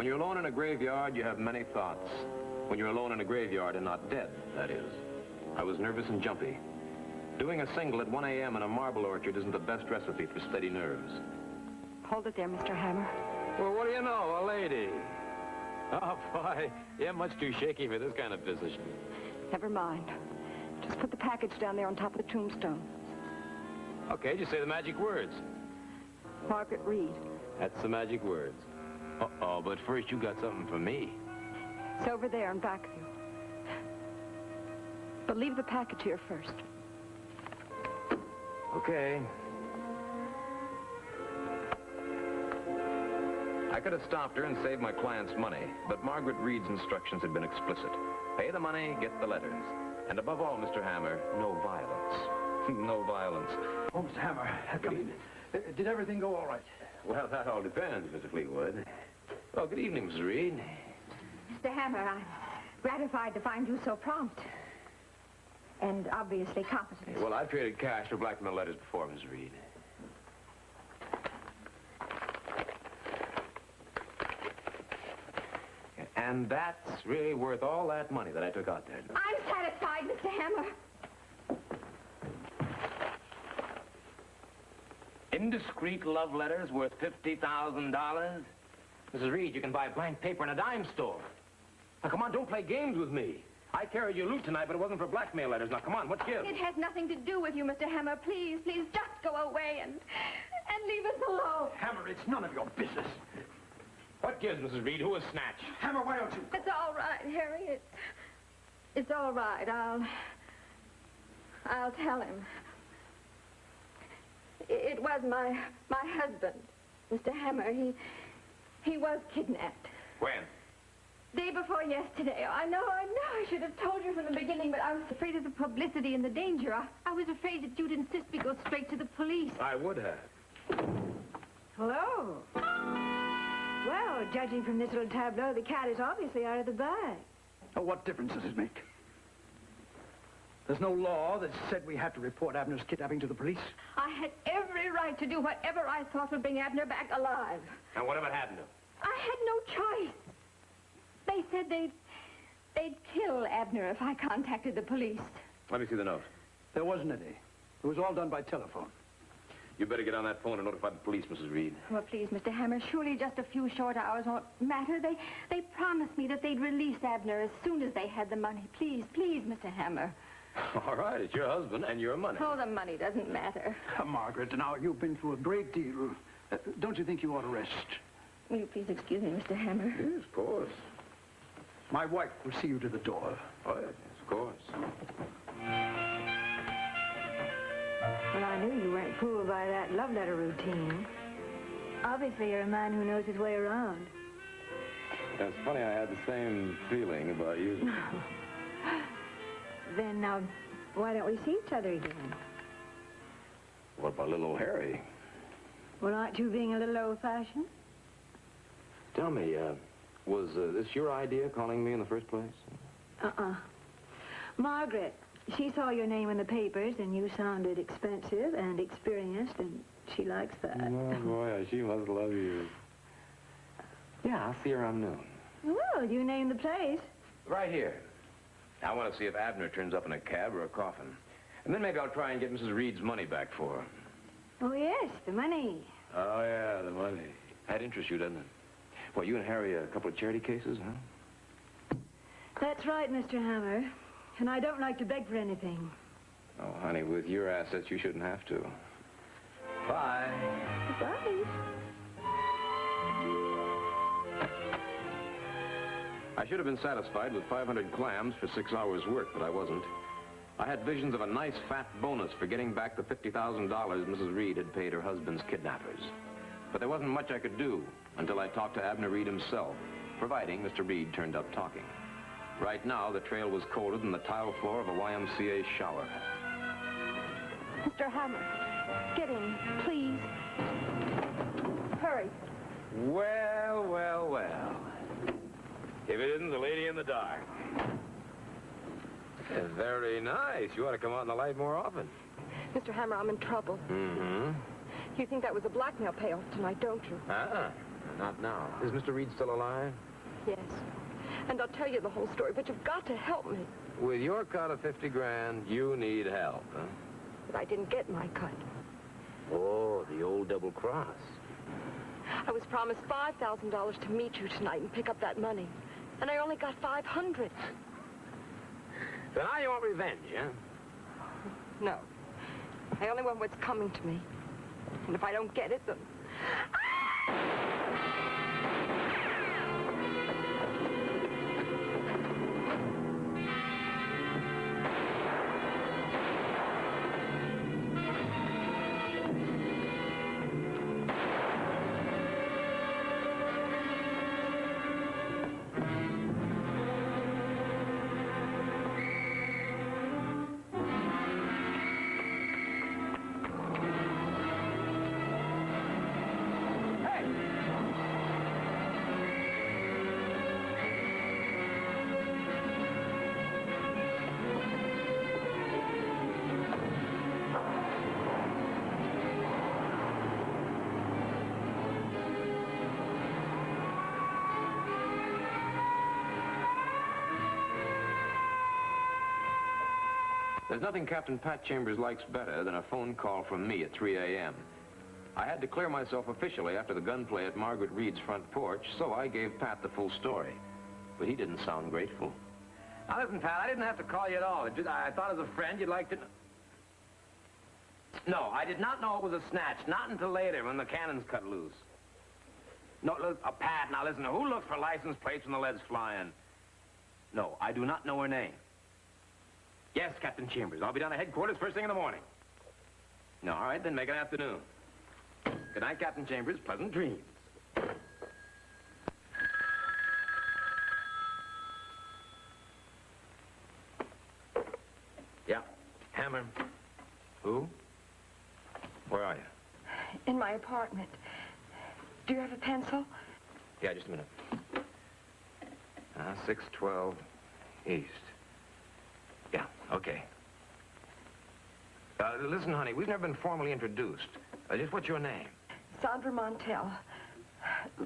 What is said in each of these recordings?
When you're alone in a graveyard, you have many thoughts. When you're alone in a graveyard and not dead, that is. I was nervous and jumpy. Doing a single at 1 a.m. in a marble orchard isn't the best recipe for steady nerves. Hold it there, Mr. Hammer. Well, what do you know, a lady? Oh, boy, you're much too shaky for this kind of business. Never mind. Just put the package down there on top of the tombstone. Okay, just say the magic words. Margaret Reed. That's the magic words. Uh-oh, but first you got something for me. It's over there in back of you. But leave the package here first. Okay. I could have stopped her and saved my client's money, but Margaret Reed's instructions had been explicit. Pay the money, get the letters. And above all, Mr. Hammer, no violence. No violence. Oh, Mr. Hammer, come in. Did everything go all right? Well, that all depends, Mr. Fleetwood. Well, good evening, Mrs. Reed. Mr. Hammer, I'm gratified to find you so prompt. And obviously competent. Well, I've traded cash for blackmail letters before, Mrs. Reed. And that's really worth all that money that I took out there. I'm satisfied, Mr. Hammer. Indiscreet love letters worth $50,000? Mrs. Reed, you can buy blank paper in a dime store. Now, come on, don't play games with me. I carried you loot tonight, but it wasn't for blackmail letters. Now, come on, what gives? It has nothing to do with you, Mr. Hammer. Please, please, just go away and leave us alone. Hammer, it's none of your business. What gives, Mrs. Reed? Who was snatched? Hammer, why don't you... It's all right, Harry. It's all right. I'll tell him. It was my husband, Mr. Hammer. He was kidnapped. When? Day before yesterday. I know. I should have told you from the beginning, but I was afraid of the publicity and the danger. I was afraid that you'd insist we go straight to the police. I would have. Hello. Well, judging from this little tableau, the cat is obviously out of the bag. Oh, what difference does it make? There's no law that said we had to report Abner's kidnapping to the police. I had every right to do whatever I thought would bring Abner back alive. And whatever happened to him? I had no choice. They said they'd kill Abner if I contacted the police. Let me see the note. There wasn't any. It was all done by telephone. You better get on that phone and notify the police, Mrs. Reed. Well, please, Mr. Hammer, surely just a few short hours won't matter. They promised me that they'd release Abner as soon as they had the money. Please, please, Mr. Hammer. All right, it's your husband and your money. Oh, the money doesn't matter. Margaret, now, you've been through a great deal. Don't you think you ought to rest? Will you please excuse me, Mr. Hammer? Yes, of course. My wife will see you to the door. Oh, yes, of course. Well, I knew you weren't fooled by that love letter routine. Obviously, you're a man who knows his way around. It's funny, I had the same feeling about you. Then, why don't we see each other again? What about little old Harry? Well, aren't you being a little old-fashioned? Tell me, was this your idea, calling me in the first place? Margaret, she saw your name in the papers, and you sounded expensive and experienced, and she likes that. Oh, boy, she must love you. Yeah, I'll see her around noon. Well, you name the place. Right here. I want to see if Abner turns up in a cab or a coffin. And then maybe I'll try and get Mrs. Reed's money back for her. Oh, yes, the money. Oh, yeah, the money. That interests you, doesn't it? Well, you and Harry, a couple of charity cases, huh? That's right, Mr. Hammer. And I don't like to beg for anything. Oh, honey, with your assets, you shouldn't have to. Bye. Goodbye. I should have been satisfied with 500 clams for 6 hours' work, but I wasn't. I had visions of a nice fat bonus for getting back the $50,000 Mrs. Reed had paid her husband's kidnappers. But there wasn't much I could do until I talked to Abner Reed himself, providing Mr. Reed turned up talking. Right now, the trail was colder than the tile floor of a YMCA shower. Mr. Hammer, get in, please. Hurry. Well, well, well. If it isn't the lady in the dark. Very nice. You ought to come out in the light more often. Mr. Hammer, I'm in trouble. Mm-hmm. You think that was a blackmail payoff tonight, don't you? Not now. Is Mr. Reed still alive? Yes. And I'll tell you the whole story, but you've got to help me. With your cut of 50 grand, you need help, huh? But I didn't get my cut. Oh, the old double cross. I was promised $5,000 to meet you tonight and pick up that money. And I only got $500. So now you want revenge, huh? No. I only want what's coming to me. And if I don't get it, then... There's nothing Captain Pat Chambers likes better than a phone call from me at 3 a.m. I had to clear myself officially after the gunplay at Margaret Reed's front porch, so I gave Pat the full story. But he didn't sound grateful. Now listen, Pat, I didn't have to call you at all. I thought as a friend you'd like to know. No, I did not know it was a snatch, not until later when the cannons cut loose. No, Pat, now listen, who looks for license plates when the lead's flying? No, I do not know her name. Yes, Captain Chambers. I'll be down at headquarters first thing in the morning. No, all right, then make it afternoon. Good night, Captain Chambers. Pleasant dreams. Yeah, Hammer. Who? Where are you? In my apartment. Do you have a pencil? Yeah, just a minute. 612 East. Yeah, okay. Listen, honey, we've never been formally introduced. Just what's your name? Sandra Montel.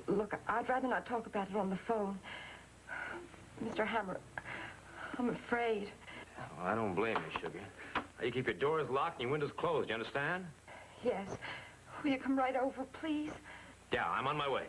Look, I'd rather not talk about it on the phone. Mr. Hammer, I'm afraid. Well, I don't blame you, sugar. You keep your doors locked and your windows closed, you understand? Yes. Will you come right over, please? Yeah, I'm on my way.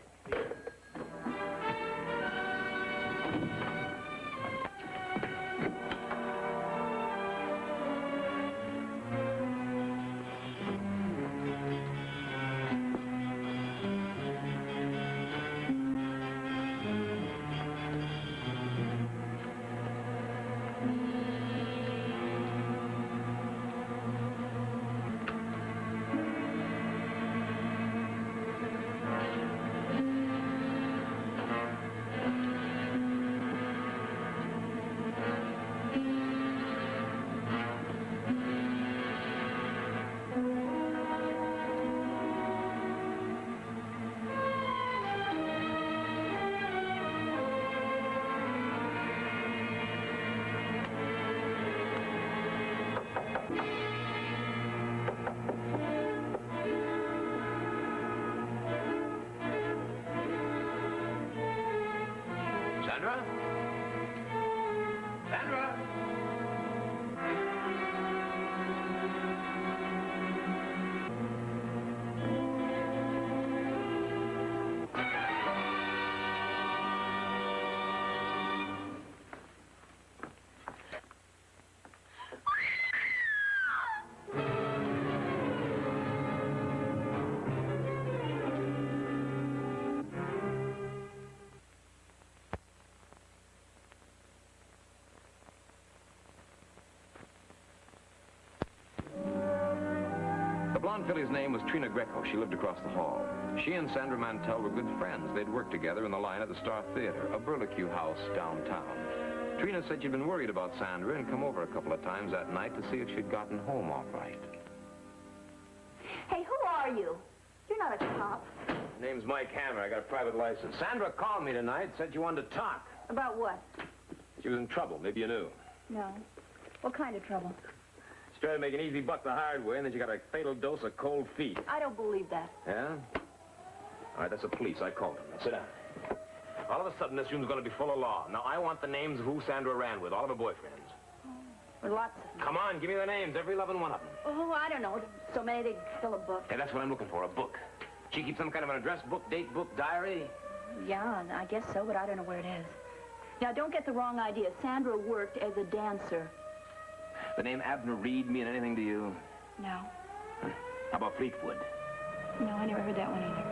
Sandra? Sandra? The blonde filly's name was Trina Greco. She lived across the hall. She and Sandra Mantell were good friends. They'd worked together in the line at the Star Theater, a burlesque house downtown. Trina said she'd been worried about Sandra and come over a couple of times that night to see if she'd gotten home all right. Hey, who are you? You're not a cop. Name's Mike Hammer. I got a private license. Sandra called me tonight, said you wanted to talk. About what? She was in trouble. Maybe you knew. No. What kind of trouble? She tried to make an easy buck the hard way, and then she got a fatal dose of cold feet. I don't believe that. Yeah? All right, that's the police. I called them. Now, sit down. All of a sudden, this room's going to be full of law. Now, I want the names of who Sandra ran with, all of her boyfriends. Well, lots of them. Come on, give me their names, every loving one of them. Oh, I don't know. So many they fill a book. Hey, that's what I'm looking for, a book. She keeps some kind of an address book, date book, diary. Yeah, I guess so, but I don't know where it is. Now, don't get the wrong idea. Sandra worked as a dancer. The name Abner Reed mean anything to you? No. How about Fleetwood? No, I never heard that one either.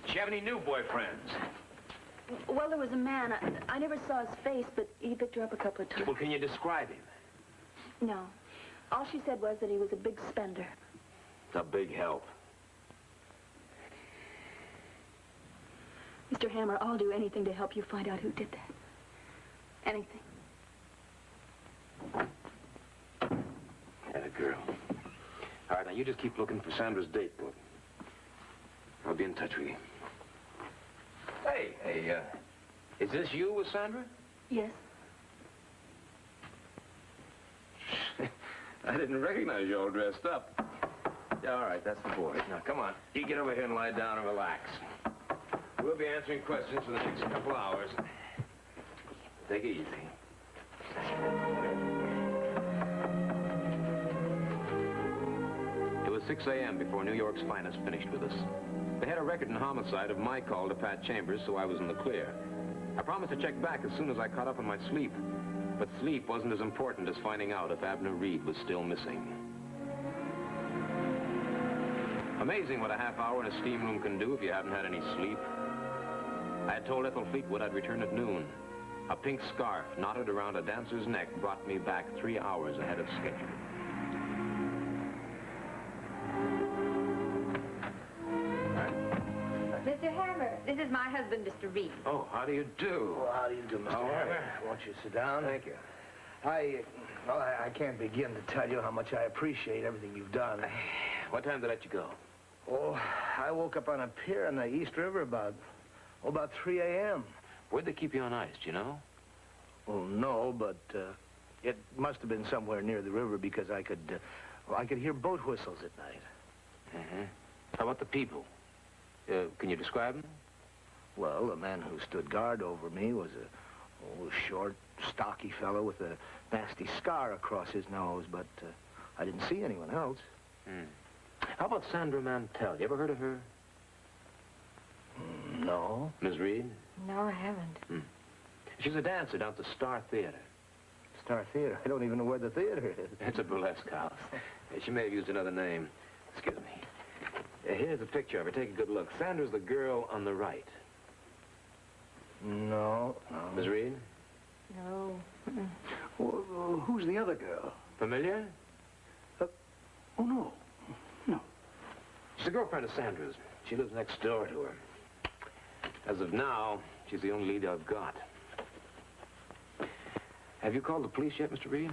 Did she have any new boyfriends? Well, there was a man. I never saw his face, but he picked her up a couple of times. Well, can you describe him? No. All she said was that he was a big spender. It's a big help. Mr. Hammer, I'll do anything to help you find out who did that. Anything. That a girl. All right, now you just keep looking for Sandra's date book. I'll be in touch with you. Hey, is this you with Sandra? Yes. I didn't recognize you all dressed up. Yeah, all right, that's the boy. Now, come on. You get over here and lie down and relax. We'll be answering questions for the next couple hours. Take it easy. It was 6 a.m. before New York's finest finished with us. They had a record in homicide of my call to Pat Chambers, so I was in the clear. I promised to check back as soon as I caught up on my sleep. But sleep wasn't as important as finding out if Abner Reed was still missing. Amazing what a half hour in a steam room can do if you haven't had any sleep. I had told Ethel Fleetwood I'd return at noon. A pink scarf knotted around a dancer's neck brought me back 3 hours ahead of schedule. Mr. Hammer, this is my husband, Mr. Reed. Oh, how do you do? Well, how do you do, Mr. Hammer? Won't you sit down? Thank you. I can't begin to tell you how much I appreciate everything you've done. What time did I let you go? Oh, I woke up on a pier on the East River about 3 a.m. Where'd they keep you on ice, do you know? Well, no, but it must have been somewhere near the river because I could hear boat whistles at night. Mm-hmm. How about the people? Can you describe them? Well, the man who stood guard over me was a short, stocky fellow with a nasty scar across his nose, but I didn't see anyone else. How about Sandra Mantell? You ever heard of her? No. Ms. Reed? No, I haven't. She's a dancer down at the Star Theater. Star Theater? I don't even know where the theater is. It's a burlesque house. She may have used another name. Excuse me. Here's a picture of her. Take a good look. Sandra's the girl on the right. No. Ms. Reed? No. Well, who's the other girl? Familiar? Oh, no. No. She's a girlfriend of Sandra's. She lives next door to her. As of now, she's the only lead I've got. Have you called the police yet, Mr. Reed?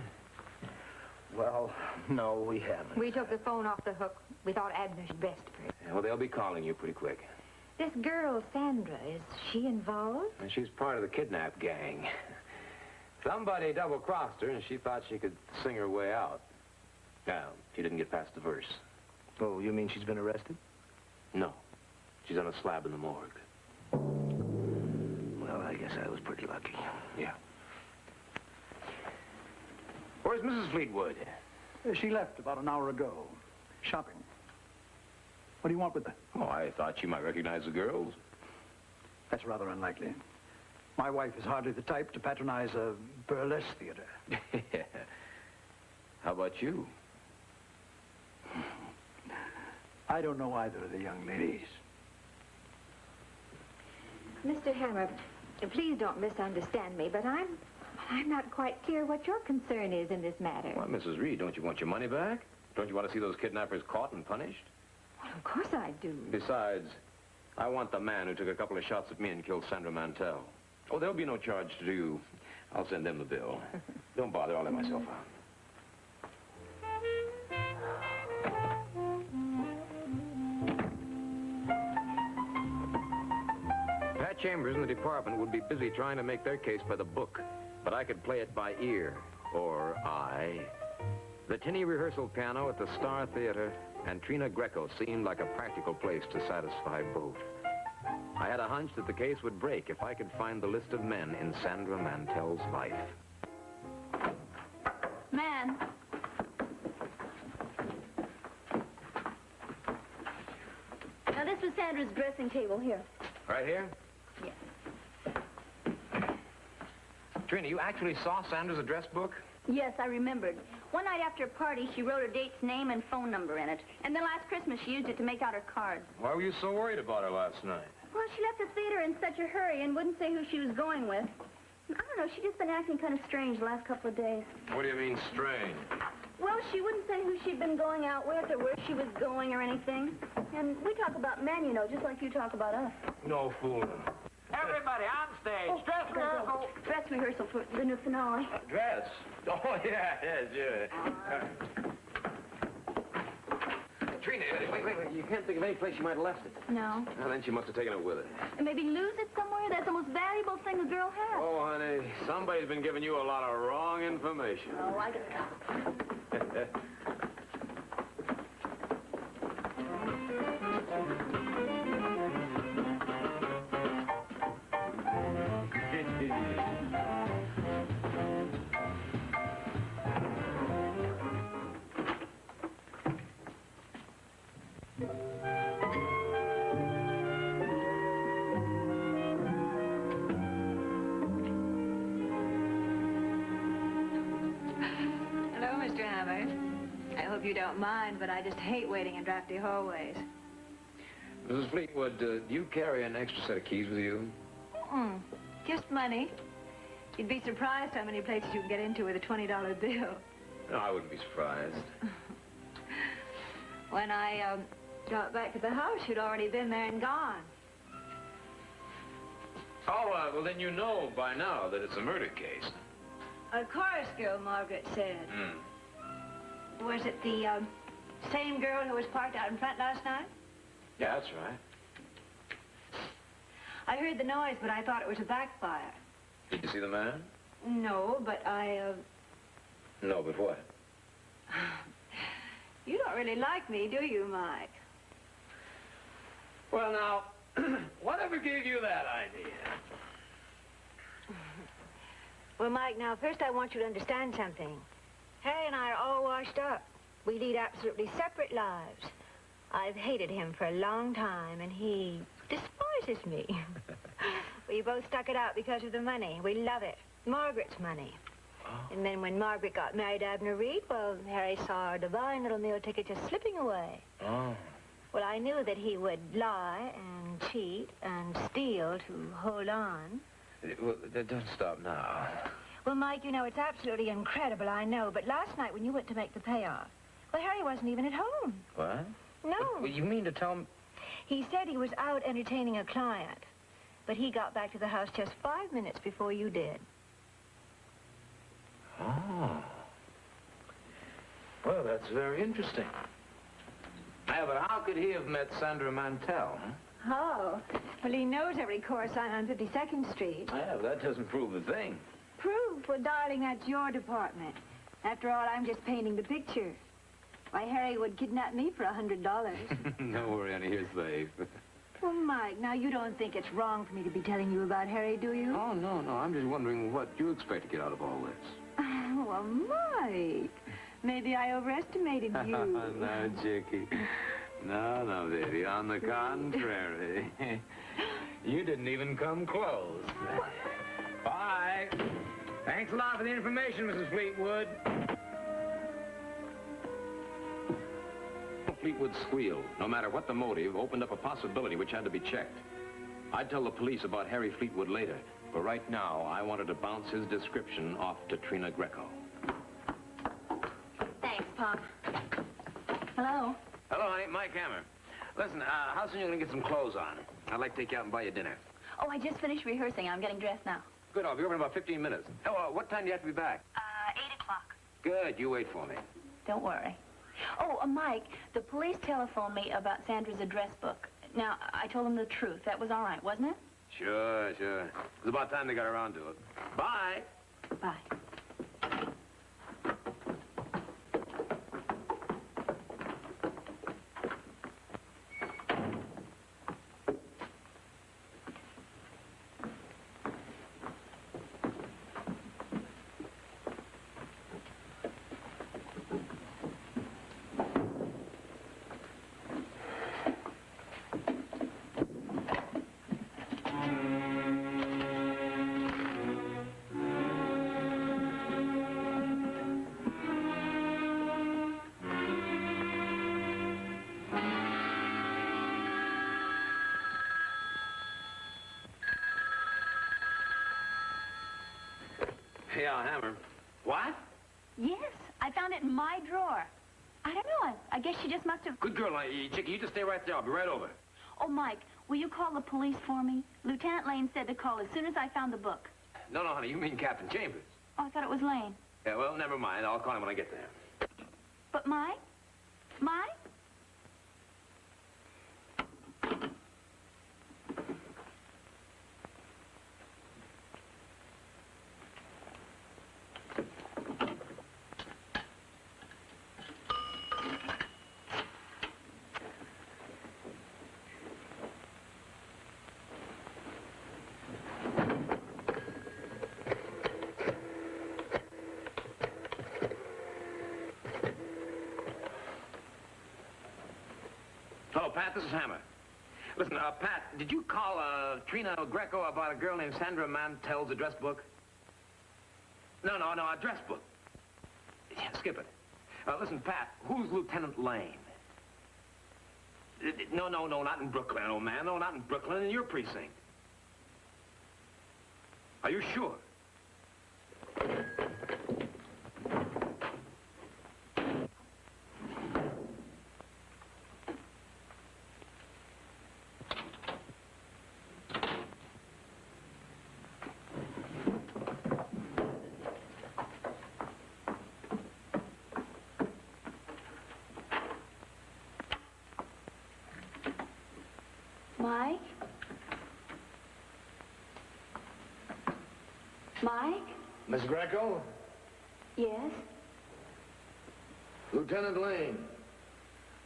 Well, no, we haven't. We took the phone off the hook. We thought Abner's best for it. Yeah, well, they'll be calling you pretty quick. This girl, Sandra, is she involved? And she's part of the kidnap gang. Somebody double-crossed her, and she thought she could sing her way out. Now, she didn't get past the verse. Oh, you mean she's been arrested? No. She's on a slab in the morgue. Well, I guess I was pretty lucky. Yeah. Where's Mrs. Fleetwood? She left about an hour ago. Shopping. What do you want with her? Oh, I thought she might recognize the girls. That's rather unlikely. My wife is hardly the type to patronize a burlesque theater. How about you? I don't know either of the young ladies. Mr. Hammer, please don't misunderstand me, but I'm not quite clear what your concern is in this matter. Well, Mrs. Reed, don't you want your money back? Don't you want to see those kidnappers caught and punished? Well, of course I do. Besides, I want the man who took a couple of shots at me and killed Sandra Mantell. Oh, there'll be no charge to you. I'll send them the bill. Don't bother, I'll let myself out. Pat Chambers and the department would be busy trying to make their case by the book, but I could play it by ear, or eye, The tinny rehearsal piano at the Star Theater and Trina Greco seemed like a practical place to satisfy both. I had a hunch that the case would break if I could find the list of men in Sandra Mantell's life. Man. Now, this was Sandra's dressing table here. Right here? Yes. Trina, you actually saw Sandra's address book? Yes, I remembered. One night after a party, she wrote her date's name and phone number in it. And then last Christmas, she used it to make out her cards. Why were you so worried about her last night? Well, she left the theater in such a hurry and wouldn't say who she was going with. I don't know, she's just been acting kind of strange the last couple of days. What do you mean, strange? Well, she wouldn't say who she'd been going out with or where she was going or anything. And we talk about men, you know, just like you talk about us. No fooling. Everybody on stage. Dress rehearsal. Dress rehearsal for the new finale. Dress? Oh, yeah, yeah. Trina, wait. You can't think of any place she might have left it. No. Well, then she must have taken it with her. And maybe lose it somewhere? That's the most valuable thing a girl has. Oh, honey, somebody's been giving you a lot of wrong information. Oh, I can... You don't mind, but I just hate waiting in drafty hallways. Mrs. Fleetwood, do you carry an extra set of keys with you? Just money. You'd be surprised how many places you can get into with a $20 bill. No, I wouldn't be surprised. When I got back to the house, you'd already been there and gone. Oh, well, then you know by now that it's a murder case. A chorus girl, Margaret said. Was it the same girl who was parked out in front last night? Yeah, that's right. I heard the noise, but I thought it was a backfire. Did you see the man? No, but No, but what? You don't really like me, do you, Mike? Well, now, whatever gave you that idea? Well, Mike, now, first I want you to understand something. Harry and I are all washed up. We lead absolutely separate lives. I've hated him for a long time, and he despises me. We both stuck it out because of the money. We love it. Margaret's money. Oh. And then when Margaret got married to Abner Reed, well, Harry saw our divine little meal ticket just slipping away. Oh. Well, I knew that he would lie and cheat and steal to hold on. Well, don't stop now. Well, Mike, you know, it's absolutely incredible, I know, but last night when you went to make the payoff, well, Harry wasn't even at home. What? No. Well, you mean to tell me... He said he was out entertaining a client, but he got back to the house just 5 minutes before you did. Oh. Well, that's very interesting. Yeah, but how could he have met Sandra Mantell, huh? Oh. Well, he knows every core sign on 52nd Street. Yeah, but that doesn't prove a thing. Proof? Well, darling, that's your department. After all, I'm just painting the picture. Why, Harry would kidnap me for $100. Don't worry, honey, here's safe. Well, Mike, now you don't think it's wrong for me to be telling you about Harry, do you? Oh, no. I'm just wondering what you expect to get out of all this. Well, Mike, maybe I overestimated you. No, Jackie. No, baby. On the contrary. You didn't even come close. Bye. Thanks a lot for the information, Mrs. Fleetwood. Fleetwood squeal, no matter what the motive, opened up a possibility which had to be checked. I'd tell the police about Harry Fleetwood later, but right now, I wanted to bounce his description off to Trina Greco. Thanks, Pop. Hello? Hello, honey. Mike Hammer. Listen, how soon are you going to get some clothes on? I'd like to take you out and buy you dinner. Oh, I just finished rehearsing. I'm getting dressed now. Good, I'll be over in about 15 minutes. Oh, what time do you have to be back? 8 o'clock. Good, you wait for me. Don't worry. Oh, Mike, the police telephoned me about Sandra's address book. Now, I told them the truth. That was all right, wasn't it? Sure. It was about time they got around to it. Bye. Bye. Yeah, hammer. What? Yes, I found it in my drawer. I don't know. I guess she just must have... Good girl. Now, Chickie, you just stay right there. I'll be right over. Oh, Mike, will you call the police for me? Lieutenant Lane said to call as soon as I found the book. No, honey, you mean Captain Chambers. Oh, I thought it was Lane. Yeah, well, never mind. I'll call him when I get there. But Mike? Mike? Hello, Pat, this is Hammer. Listen, Pat, did you call Trina Greco about a girl named Sandra Mantell's address book? No, address book. Yeah, skip it. Listen, Pat, who's Lieutenant Lane? No, not in Brooklyn, old man. No, not in Brooklyn, in your precinct. Are you sure? Mike? Mike? Miss Greco? Yes? Lieutenant Lane.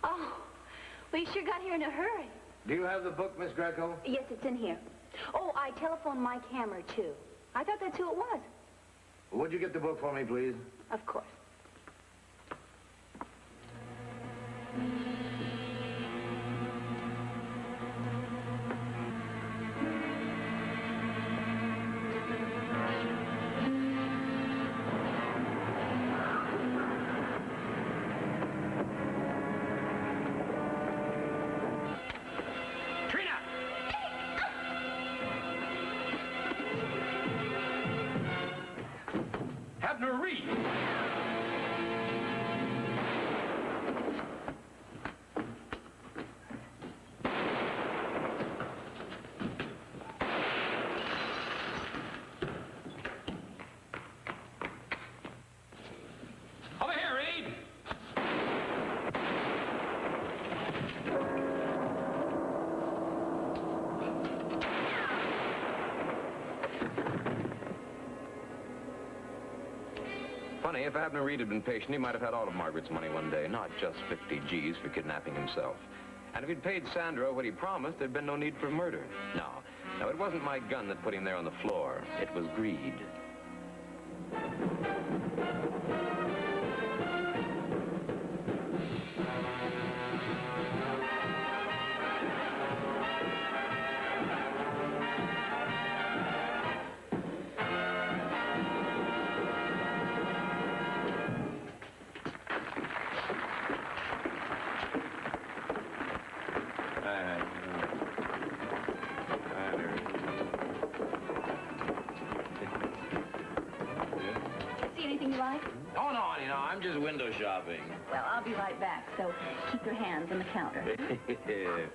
Oh, we sure got here in a hurry. Do you have the book, Miss Greco? Yes, it's in here. Oh, I telephoned Mike Hammer, too. I thought that's who it was. Would you get the book for me, please? Of course. Reed. Over here, Reed. Funny, if Abner Reed had been patient, he might have had all of Margaret's money one day, not just 50 G's for kidnapping himself. And if he'd paid Sandra what he promised, there'd been no need for murder. No, it wasn't my gun that put him there on the floor. It was greed. See anything you like? Oh, no, honey, no, I'm just window shopping. Well, I'll be right back, so keep your hands on the counter. Yeah.